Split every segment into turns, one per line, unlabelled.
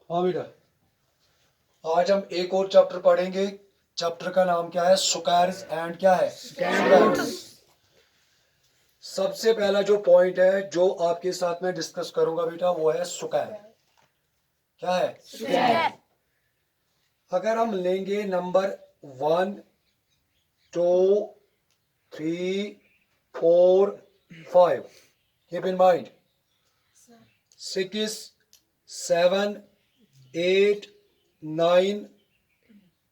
हाँ बेटा, आज हम एक और चैप्टर पढ़ेंगे। चैप्टर का नाम क्या है? स्क्वायर्स एंड क्या है? स्क्वायर्स। सबसे पहला जो पॉइंट है जो आपके साथ में डिस्कस करूंगा बेटा वो है स्क्वायर। क्या है? स्क्वायर। अगर हम लेंगे number 1 2 3 4 5, keep in mind 6 7 8 9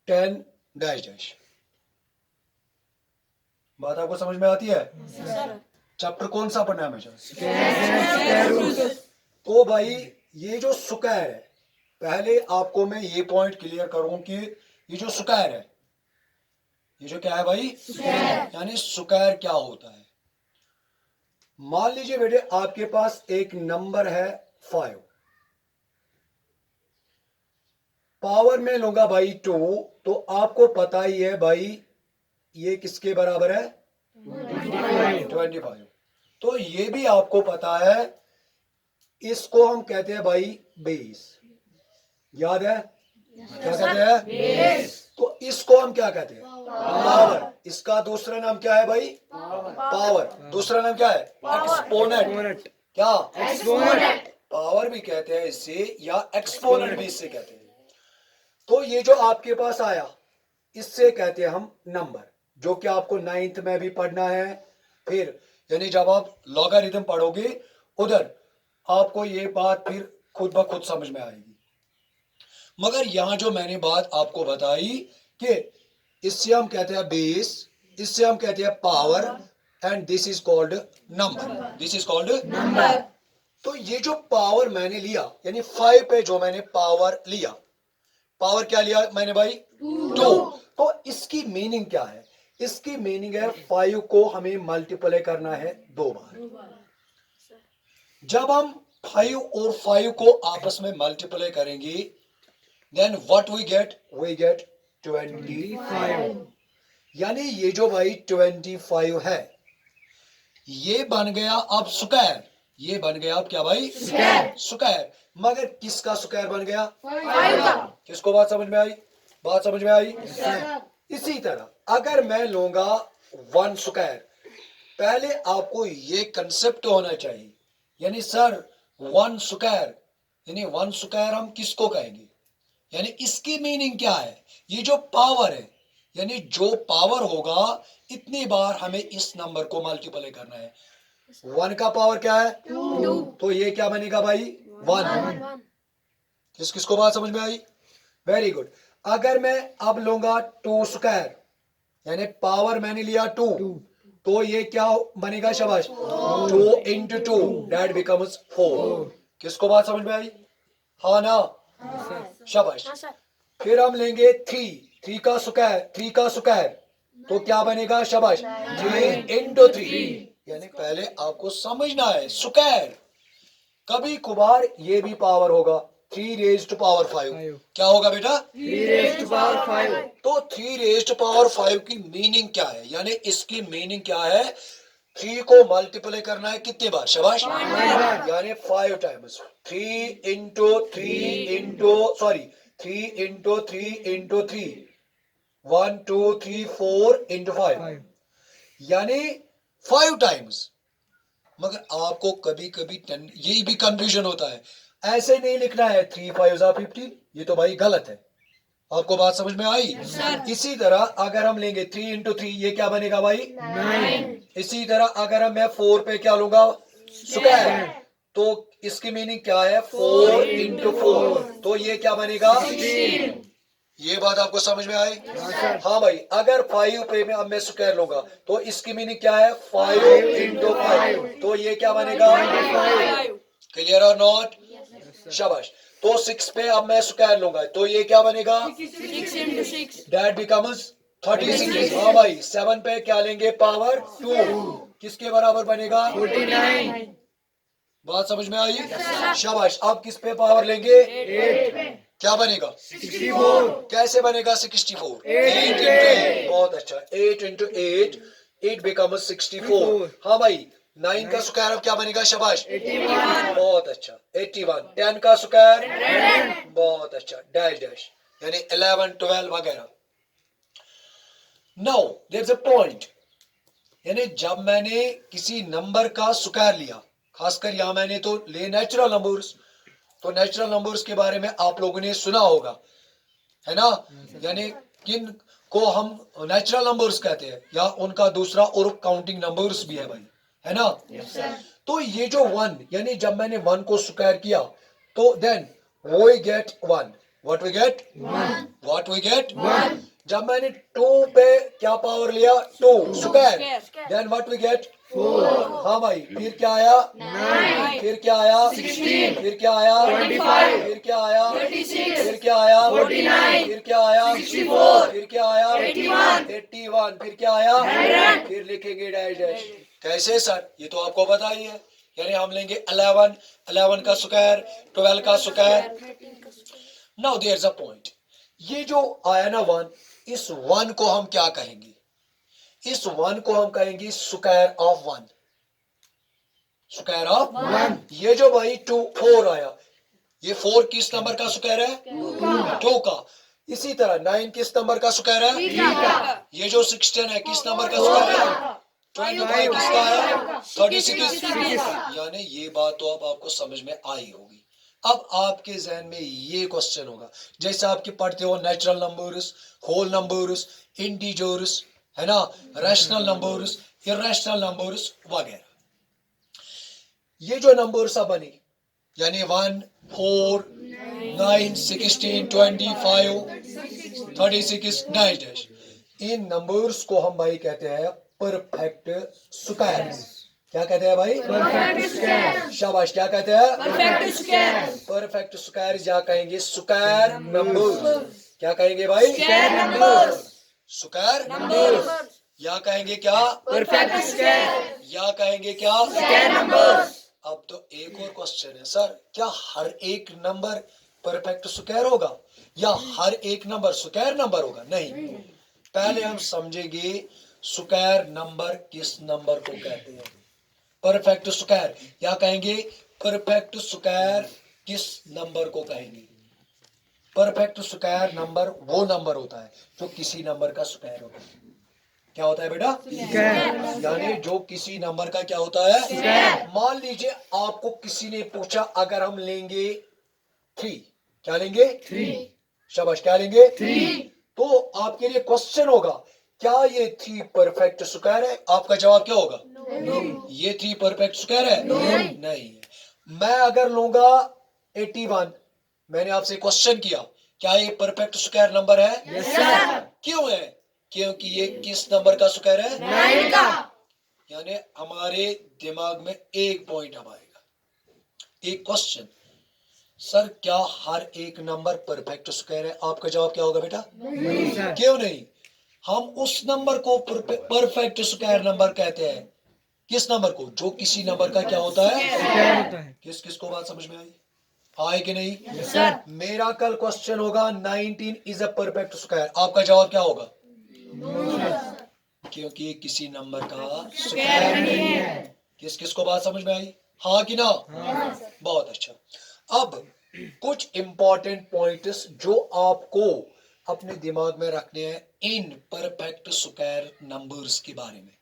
10 dash dash. बात आपको समझ में आती है? चैप्टर कौन सा पढ़ना है हमेशा? तो भाई ये जो स्क्वायर है, पहले आपको मैं ये पॉइंट क्लियर करूं कि ये जो स्क्वायर है, ये जो क्या है भाई? यानी स्क्वायर क्या होता है? मान लीजिए बेटे आपके पास एक नंबर है 5, पावर में लूंगा भाई 2, तो आपको पता ही है भाई ये किसके बराबर है? 25। तो ये भी आपको पता है, इसको हम कहते हैं भाई बेस। याद है? क्या कहते हैं? बेस। तो इसको हम क्या कहते हैं? पावर। इसका दूसरा नाम क्या है भाई? पावर। दूसरा नाम क्या है? एक्सपोनेंट। क्या? एक्सपोनेंट। पावर भी कहते हैं इससे, या एक्सपोनेंट भी इससे कहते हैं। तो ये जो आपके पास आया, इससे कहते हैं हम नंबर, जो कि आपको 9th में भी पढ़ना है। फिर यानी जब आप लॉगरिथम पढ़ोगे उधर आपको ये बात फिर खुद ब खुद समझ में आएगी। मगर यहां जो मैंने बात आपको बताई कि इससे हम कहते हैं बेस, इससे हम कहते हैं power, and this is called number. This is called number. तो ये जो पावर मैंने लिया, यानी 5 पे जो मैंने पावर लिया, पावर क्या लिया मैंने भाई? 2। तो इसकी मीनिंग क्या है? इसकी मीनिंग है 5 को हमें मल्टीप्लाई करना है 2 बार। जब हम 5 और 5 को आपस में मल्टीप्लाई करेंगे, देन व्हाट वी गेट? 25। यानी ये जो भाई 25 है, ये बन गया अब स्क्वायर। ये बन गया अब क्या भाई? स्क्वायर। मगर किसका स्क्वायर बन गया? 5 का। किसको बात समझ में आई? बात समझ में आई? इसी तरह अगर मैं लूंगा 1 स्क्वायर, पहले आपको ये कंसेप्ट होना चाहिए, यानी सर 1 स्क्वायर, यानी 1 स्क्वायर हम किसको कहेंगे? यानी इसकी मीनिंग क्या है? ये जो पावर है, यानी जो पावर होगा इतनी बार हमें इस नंबर को मल्टीप्लाई करना है। 1 का पावर क्या है? 2। तो ये क्या बनेगा भाई? 1। किसको बात समझ में आई? Very good. अगर मैं अब लूंगा 2 स्क्वायर, यानी पावर मैंने लिया 2, तो ये क्या बनेगा? शाबाश। 2 इंटू 2 दैट बिकम्स 4। किसको बात समझ में आई? हाँ ना? शाबाश। फिर हम लेंगे 3 का स्क्वायर, तो क्या बनेगा? शाबाश। 3 इंटू 3, यानी पहले आपको समझना है स्क्वायर। कभी कभार ये भी पावर होगा, 3 रेज्ड पावर 5। क्या होगा बेटा? 3 रेज्ड पावर 5। तो 3 रेज्ड पावर 5 की मीनिंग क्या है? यानी इसकी मीनिंग क्या है? 3 को मल्टीप्लाई करना है कितने बार? शाबाश। यानी 5 टाइम्स। 3 इंटू 3 इंटू 3 1 2 3 4 इंटू 5, यानी 5 टाइम्स। मगर आपको कभी कभी यही भी कंफ्यूजन होता है, ऐसे नहीं लिखना है 3 5 15, ये तो भाई गलत है। आपको बात समझ में आई? इसी तरह अगर हम लेंगे 3 इंटू 3, ये क्या बनेगा भाई? 9। इसी तरह अगर मैं 4 पे क्या लूंगा? स्क्वायर, तो इसकी मीनिंग क्या है? 4 इंटू 4, तो ये क्या बनेगा? 16। ये बात आपको समझ में आई? हाँ भाई। अगर 5 पे में अब मैं स्क्वायर लूंगा, तो इसकी मीनिंग क्या है? 5 इंटू 5, तो ये क्या बनेगा? 25। क्लियर और नॉट? शाबाश। तो 6 पे अब मैं स्क्वायर लूंगा, तो ये क्या बनेगा? 6 इंटू 6 दैट बिकम्स 36। हाँ भाई। 7 पे क्या लेंगे? पावर 2, किसके बराबर बनेगा? 49। बात समझ में आई? शाबाश। अब किस पे पावर लेंगे? 8। क्या बनेगा? 64। कैसे बनेगा 64? 8 इंटू 8। बहुत अच्छा। 8 इंटू 8 बिकम्स 64। हाँ भाई। 9 का स्क्वायर अब क्या बनेगा? शाबाश, 81। बहुत अच्छा, 81। 10 का स्क्वायर 100। बहुत अच्छा, डैश डैश, यानी 11 12 वगैरह। Now there is a point, यानी जब मैंने किसी नंबर का स्क्वायर लिया, खासकर यहां मैंने तो ले नेचुरल नंबर्स, तो नेचुरल नंबर्स के बारे में आप लोगों ने सुना होगा, है ना? यानी किन को हम नेचुरल नंबर्स कहते हैं, या उनका दूसरा और काउंटिंग नंबर्स भी है भाई, है ना? तो ये जो 1, यानी जब मैंने 1 को स्क्वायर किया, तो then we get 1। What we get? 1। What we get? 1। जब मैंने 2 पे क्या पावर लिया? 2 square, then what we get? 4। हाँ भाई, फिर क्या आया? 9। फिर क्या आया? 16। फिर क्या आया? 25। फिर क्या आया? 36। फिर क्या आया? 49। फिर क्या आया? 64। फिर क्या आया? 81। 81। फिर क्या आया? 100। फिर लिखेंगे डैश डैश। कैसे सर? ये तो आपको पता ही है, यानी हम लेंगे 11, 11 का स्क्वायर, 12 का square. Now there is a point, ये जो आया ना 1, इस 1 को हम क्या कहेंगे? इस 1 को हम कहेंगे स्क्वायर ऑफ 1। Square of 1। ये जो भाई 2 4 आया, ये 4 किस नंबर का स्क्वायर है? 2 का। इसी तरह 9 किस नंबर का स्क्वायर है? 3 का। ये जो 16 है किस नंबर का स्क्वायर है? 25 किसका है? 36। यानी ये बात तो अब आपको समझ में आई होगी। अब आपके जहन में ये क्वेश्चन होगा, जैसे आपके पढ़ते हो natural numbers, whole numbers, integers, है ना, रैशनल नंबर्स, इरैशनल नंबर्स वगैरह। ये जो नंबर्स अब बने, यानी 1 4 9 16 25 36 9 डैश, इन नंबर्स को हम भाई कहते हैं परफेक्ट स्क्वायर। क्या कहते हैं भाई? Perfect square. शाबाश, क्या कहते हैं? Perfect square. परफेक्ट स्क्वायर या कहेंगे स्क्वायर नंबर्स। क्या कहेंगे भाई? Square numbers. Square numbers. या कहेंगे क्या? Perfect square. या कहेंगे क्या? Square numbers. अब तो एक और क्वेश्चन है सर, क्या हर एक नंबर परफेक्ट स्क्वायर होगा या हर एक नंबर स्क्वायर नंबर होगा? नहीं, पहले हम समझेंगे स्क्वायर नंबर किस नंबर को कहते हैं। परफेक्ट स्क्वायर या कहेंगे परफेक्ट स्क्वायर किस नंबर को कहेंगे? परफेक्ट स्क्वायर नंबर वो नंबर होता है जो किसी नंबर का स्क्वायर होता है। क्या होता है बेटा? यानी जो किसी नंबर का क्या होता है? मान लीजिए आपको किसी ने पूछा, अगर हम लेंगे 3, क्या लेंगे? 3। शाबाश, क्या लेंगे? 3। तो आपके लिए क्वेश्चन होगा, क्या ये 3 परफेक्ट स्क्वायर है? आपका जवाब क्या होगा? ये 3 परफेक्ट स्क्वायर है? नहीं है। मैं अगर लूंगा 81, मैंने आपसे क्वेश्चन किया, क्या ये परफेक्ट स्क्वायर नंबर है? Yes sir. क्यों है? क्योंकि ये किस नंबर का स्क्वायर है? 9 का। यानी हमारे दिमाग में एक पॉइंट अब आएगा, एक क्वेश्चन, सर क्या हर एक नंबर परफेक्ट स्क्वायर है? आपका जवाब क्या होगा बेटा? नहीं सर। क्यों नहीं? हम उस नंबर को परफेक्ट स्क्वायर नंबर कहते हैं, किस नंबर को? जो किसी नंबर का क्या होता है? किस किस को बात समझ में आई? आए कि नहीं? yes, sir. मेरा कल क्वेश्चन होगा 19 इज अ परफेक्ट स्क्वायर, आपका जवाब क्या होगा? क्योंकि ये किसी नंबर का स्क्वायर नहीं है। किस किस को बात समझ में आई? हाँ कि ना? हाँ। बहुत अच्छा। अब कुछ इंपॉर्टेंट पॉइंट्स जो आपको अपने दिमाग में रखने हैं इन परफेक्ट स्क्वायर नंबर्स के बारे में।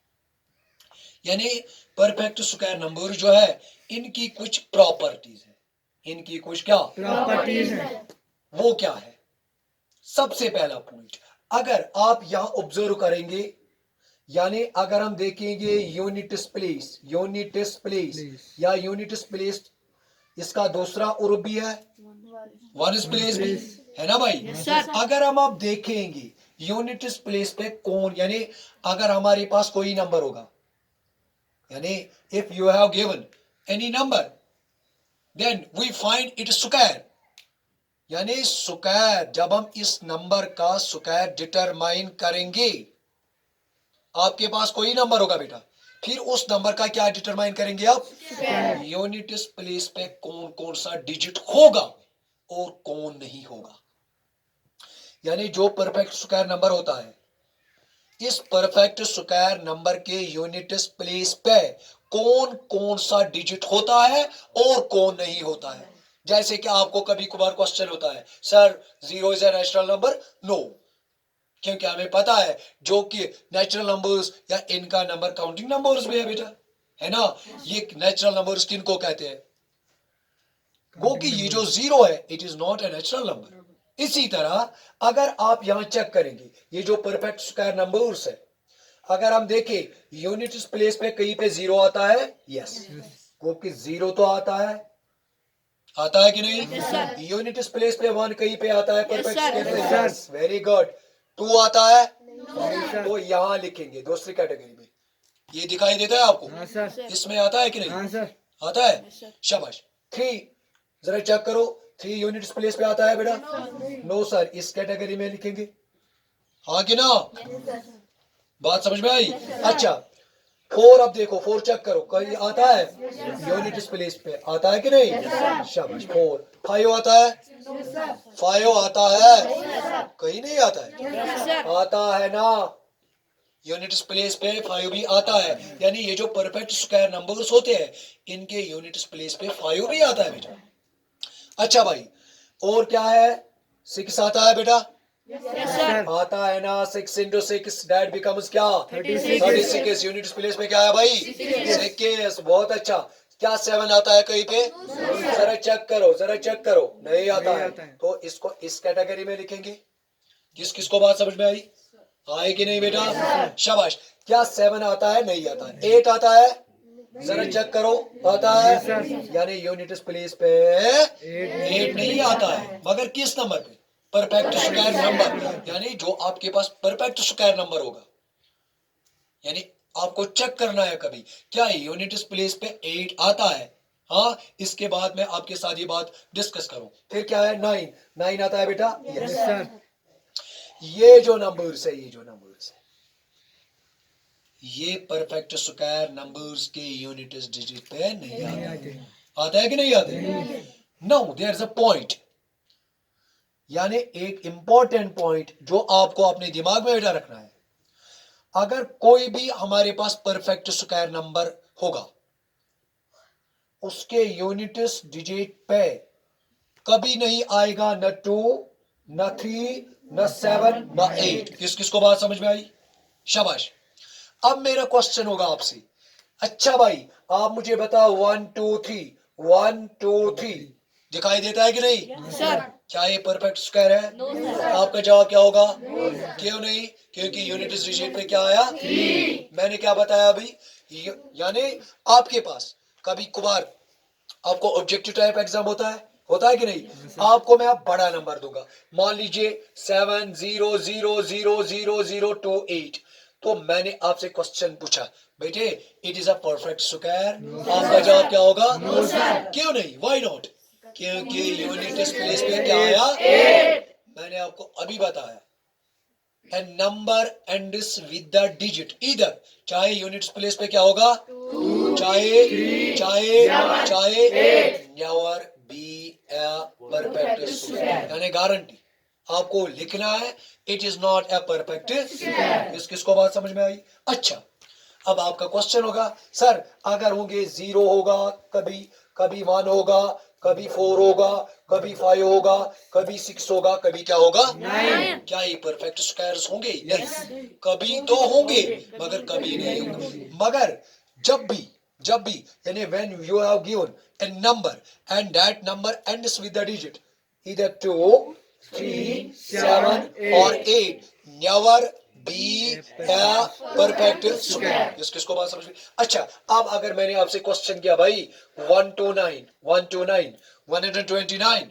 यानी परफेक्ट स्क्वायर नंबर जो है, इनकी कुछ प्रॉपर्टीज है, इनकी कुछ क्या प्रॉपर्टीज है, वो क्या है? सबसे पहला पॉइंट, अगर आप यहां ऑब्जर्व करेंगे, यानी अगर हम देखेंगे यूनिट्स प्लेस या यूनिट्स प्लेस, इसका दूसरा उर्फ भी है वंस प्लेस भी, है ना भाई? yes, अगर हम आप देखेंगे यूनिट्स प्लेस पे कौन, यानी अगर हमारे पास कोई नंबर होगा, यानी if you have given any number then we find it square, यानी स्क्वायर, जब हम इस नंबर का स्क्वायर डिटरमाइन करेंगे, आपके पास कोई नंबर होगा बेटा, फिर उस नंबर का क्या डिटरमाइन करेंगे आप? यूनिट्स प्लेस पे कौन कौन सा डिजिट होगा और कौन नहीं होगा। यानी जो परफेक्ट स्क्वायर नंबर होता है, इस परफेक्ट स्क्वायर नंबर के यूनिट्स प्लेस पे कौन कौन सा डिजिट होता है और कौन नहीं होता है। जैसे कि आपको कभी कभार क्वेश्चन होता है, sir 0 is a natural number. No, क्योंकि हमें पता है जो कि नेचुरल नंबर्स या इनका नंबर काउंटिंग नंबर्स भी है बेटा, है ना। ये नेचुरल नंबर्स किनको कहते हैं, वो कि ये जो 0 है it is not a natural number. इसी तरह अगर आप यहां चेक करेंगे ये जो परफेक्ट स्क्वायर नंबर्स है, अगर हम देखें यूनिट प्लेस पे कहीं पे 0 आता है, यस, क्योंकि 0 तो आता है कि नहीं। यूनिट प्लेस पे 1 कहीं पे आता है परफेक्ट स्क्वायर पे, यस, वेरी गुड। 2 आता है, तो यहां लिखेंगे दूसरी कैटेगरी में। ये दिखाई देता है आपको, इसमें आता है कि नहीं, आता है, शाबाश। 3 जरा चेक करो, 3 यूनिट प्लेस पे आता है बेटा, नो सर, इस कैटेगरी में लिखेंगे, हाँ कि ना, बात समझ में आई। अच्छा 4, अब देखो 4 चेक करो, कहीं आता है यूनिट प्लेस पे, आता है कि नहीं, शाबाश 4। 5 आता है, 5 आता है, कहीं नहीं आता है, आता है ना, यूनिट प्लेस पे 5 भी आता है। यानी ये जो परफेक्ट स्क्वायर नंबर्स होते हैं इनके यूनिट प्लेस पे 5 भी आता है बेटा। अच्छा भाई, और क्या है, 6 आता है बेटा, आता है ना, 6 into 6 that becomes क्या, 36। यूनिट प्लेस पे क्या है भाई, 6। बहुत अच्छा। क्या 7 आता है कहीं पे, जरा चेक करो, जरा चेक करो, नहीं आता है, तो इसको इस कैटेगरी में लिखेंगे। किस किस को बात समझ में आई, आए कि नहीं बेटा, शाबाश। क्या 7 आता है, नहीं आता है। 8 आता है, जरा चेक करो, आता है, यानी यूनिट प्लेस पे 8 नहीं आता है, मगर किस नंबर पे, परफेक्ट स्क्वायर नंबर। यानी जो आपके पास परफेक्ट स्क्वायर नंबर होगा, यानी आपको चेक करना है कभी क्या यूनिट प्लेस पे 8 आता है। हाँ, इसके बाद मैं आपके साथ ये बात डिस्कस करूं। फिर क्या है, 9 आता है बेटा, यस सर। ये जो नंबर्स है, ये जो नंबर्स है, ये परफेक्ट स्क्वायर नंबर्स के यूनिट डिजिट पे नहीं आते। आता है कि नहीं आते, no, there is a point, यानी एक इंपॉर्टेंट पॉइंट जो आपको अपने दिमाग में बेटा रखना है। अगर कोई भी हमारे पास परफेक्ट स्क्वायर नंबर होगा, उसके यूनिट्स डिजिट पे कभी नहीं आएगा न 2, न 3, न 7, न 8। किस किस को बात समझ में आई, शाबाश। अब मेरा क्वेश्चन होगा आपसे, अच्छा भाई आप मुझे बताओ 1 2 3, 1 2 3 दिखाई देता है कि नहीं सर, क्या ये परफेक्ट स्क्वायर है, आपका जवाब क्या होगा, क्यों नहीं, क्योंकि यूनिट डिजिट पे क्या आया, 3। मैंने क्या बताया अभी, यानी आपके पास कभी कभार आपको ऑब्जेक्टिव टाइप एग्जाम होता है कि नहीं, आपको मैं अब बड़ा नंबर दूंगा, मान लीजिए 7 0 0 0 0 0 2 8, तो मैंने आपसे क्वेश्चन पूछा, बेटे it is a perfect square, आपका जवाब क्या होगा, क्यों नहीं, व्हाई नॉट, क्योंकि यूनिट प्लेस पे क्या आया, मैंने आपको अभी बताया, a number ends with the digit either, चाहे यूनिट प्लेस पे क्या होगा, चाहे never be a perfect square, यानी गारंटी आपको लिखना है it is not a perfect. किसको बात समझ में आई। अच्छा अब आपका क्वेश्चन होगा, सर अगर होंगे 0 होगा, कभी कभी 1 होगा, कभी 4 होगा, कभी 5 होगा, कभी 6 होगा, कभी क्या होगा, 9। क्या ये परफेक्ट स्क्वायर्स होंगे, नहीं, कभी तो होंगे मगर कभी नहीं होंगे। मगर जब भी यानी when you have given a number and that number ends with the digit either 2, 3, 7 or 8, never be a perfect square। किसको बात समझ में। अच्छा अब अगर मैंने आपसे क्वेश्चन किया भाई 129 129 129,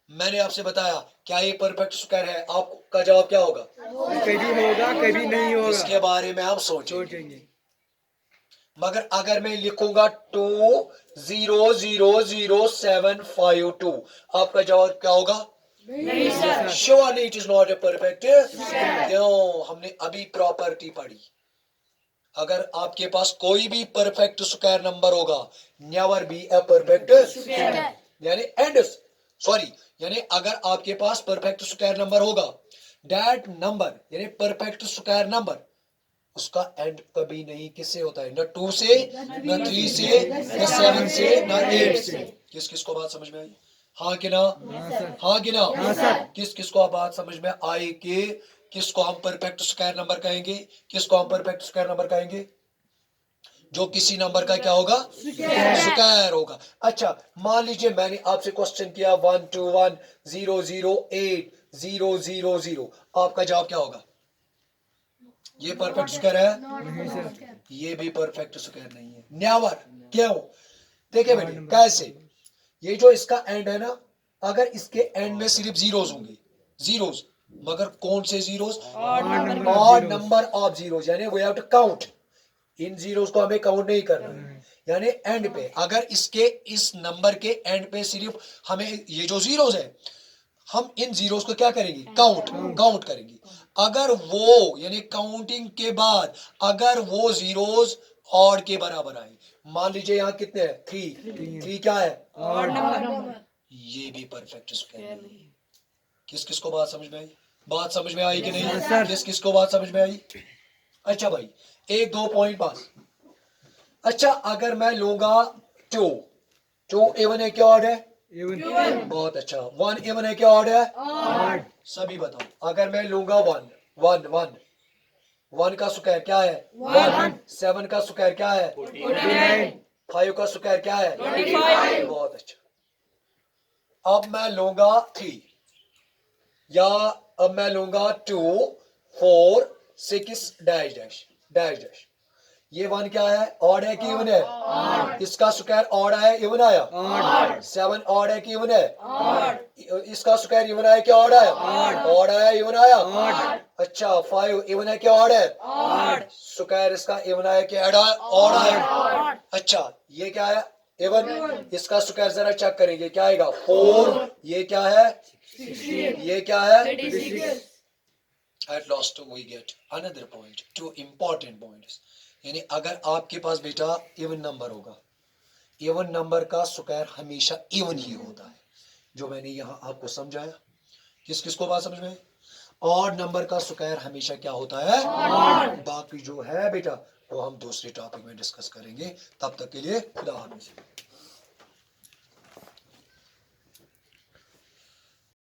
मैंने आपसे बताया क्या ये परफेक्ट स्क्वायर है, आपका जवाब क्या होगा,
कभी होगा कभी नहीं होगा,
इसके बारे में हम सोचेंगे। मगर अगर मैं लिखूंगा 2 0 0 0 7 5 2, आपका जवाब क्या होगा,
नहीं sir,
surely it is not a perfect. क्यों, हमने अभी प्रॉपर्टी पढ़ी, अगर आपके पास कोई भी परफेक्ट स्क्वायर नंबर होगा नेवर बी ए परफेक्ट, यानी एंड सॉरी, यानी अगर आपके पास परफेक्ट स्क्वायर नंबर होगा दैट नंबर यानी परफेक्ट स्क्वायर नंबर, उसका एंड कभी नहीं किससे होता है, न 2 से, न 3 से, न 7 से, न 8 से। किस किस को बात समझ में आई? हाँ कि ना? हाँ कि ना? किस किस को बात समझ में आई कि किसको हम परफेक्ट स्क्वायर नंबर कहेंगे, किसको हम परफेक्ट स्क्वायर नंबर कहेंगे? जो किसी नंबर का क्या होगा, स्क्वायर होगा। अच्छा, मान लीजिए मैंने आपसे क्वेश्चन किया 1 2 1 0 0 8 0 0 0, आपका जवाब क्या होगा? ये परफेक्ट स्क्वायर है?
नहीं सर।
ये भी परफेक्ट स्क्वायर नहीं है, नेवर। क्यों? देखिए बेटे कैसे, ये जो इसका एंड है ना, अगर इसके एंड में सिर्फ जीरोस होंगे, जीरोस, मगर कौन से zeros? Odd number of zeros, यानी वी हैव टू काउंट, इन जीरोस को हमें काउंट नहीं करना। यानी एंड पे अगर इसके इस नंबर के एंड पे सिर्फ हमें ये जो जीरोस है, हम इन जीरोस को क्या करेंगे? काउंट करेंगे। अगर वो यानी काउंटिंग के बाद अगर वो जीरोस ऑड के बराबर आए, मान लीजिए यहाँ कितने हैं? 3 क्या है?
Odd number.
ये भी परफेक्ट स्क्वायर नहीं है। किस किस को बात समझ में आई? बात समझ में आई कि नहीं?
सर।
किस किस को बात समझ में आई? अच्छा भाई, एक दो पॉइंट पास। अच्छा, अगर मैं लूंगा 2 इवन है क्या ऑड है?
इवन।
बहुत अच्छा। 1 इवन है क्या ऑड है?
ऑड।
सभी बताओ। अगर मैं लूंगा 1 का स्क्वायर क्या है? 1। 7 का स्क्वायर क्या है? 5 का स्क्वायर क्या है? बहुत अच्छा। अब मैं लूंगा 3, या अब मैं लूंगा 2 4 6 डैश डैश डैश डैश। ये 1 क्या है? ऑड है कि इवन है? इसका स्क्वायर ऑड है, इवन आया? 7 ऑड है कि इवन है? इसका स्क्वायर इवन आया क्या ऑड आया? ऑड आया, इवन आया? अच्छा, 5 इवन है क्या ऑड है? स्क्वायर इसका इवन आया कि ऑड आया? अच्छा, ये क्या है? इवन। इसका स्क्वायर जरा चेक करेंगे क्या आएगा? 4। ये क्या है? ये क्या है? At last we get another point, 2 important points। यानी अगर आपके पास बेटा इवन नंबर होगा, इवन नंबर का स्क्वायर हमेशा इवन ही होता है, जो मैंने यहाँ आपको समझाया। किस किस को बात समझ में? ऑड नंबर का स्क्वायर हमेशा क्या होता है? बाकी जो है बेटा वो हम दूसरे टॉपिक में डिस्कस करेंगे। तब तक के लिए खुदा हाफिज।